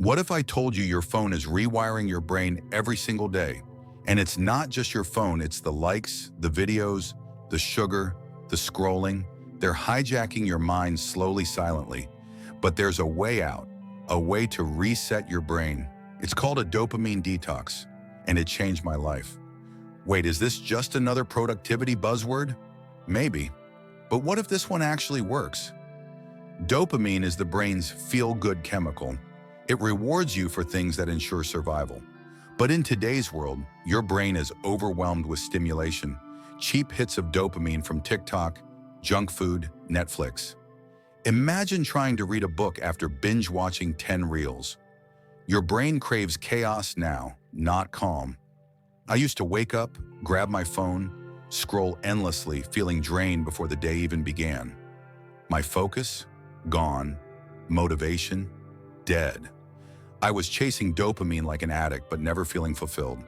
What if I told you your phone is rewiring your brain every single day? And it's not just your phone, it's the likes, the videos, the sugar, the scrolling. They're hijacking your mind slowly, silently. But there's a way out, a way to reset your brain. It's called a dopamine detox, and it changed my life. Wait, is this just another productivity buzzword? Maybe. But what if this one actually works? Dopamine is the brain's feel-good chemical. It rewards you for things that ensure survival. But in today's world, your brain is overwhelmed with stimulation, cheap hits of dopamine from TikTok, junk food, Netflix. Imagine trying to read a book after binge-watching 10 reels. Your brain craves chaos now, not calm. I used to wake up, grab my phone, scroll endlessly, feeling drained before the day even began. My focus? Gone. Motivation? Dead. I was chasing dopamine like an addict, but never feeling fulfilled.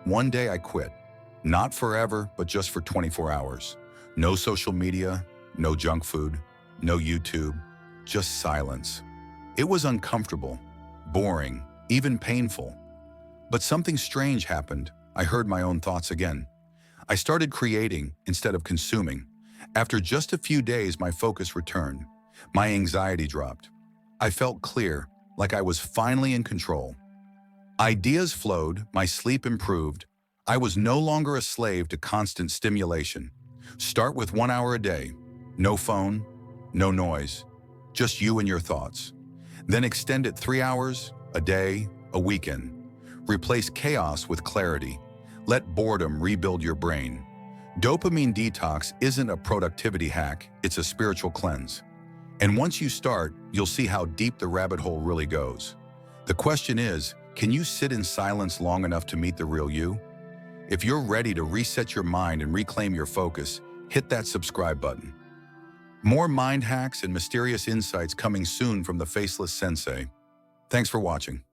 One day I quit. Not forever, but just for 24 hours. No social media, no junk food, no YouTube, just silence. It was uncomfortable, boring, even painful. But something strange happened. I heard my own thoughts again. I started creating instead of consuming. After just a few days, my focus returned. My anxiety dropped. I felt clear, like I was finally in control. Ideas flowed, my sleep improved. I was no longer a slave to constant stimulation. Start with 1 hour a day. No phone, no noise, just you and your thoughts. Then extend it 3 hours, a day, a weekend. Replace chaos with clarity. Let boredom rebuild your brain. Dopamine detox isn't a productivity hack, it's a spiritual cleanse. And once you start, you'll see how deep the rabbit hole really goes. The question is, can you sit in silence long enough to meet the real you? If you're ready to reset your mind and reclaim your focus, hit that subscribe button. More mind hacks and mysterious insights coming soon from the Faceless Sensei. Thanks for watching.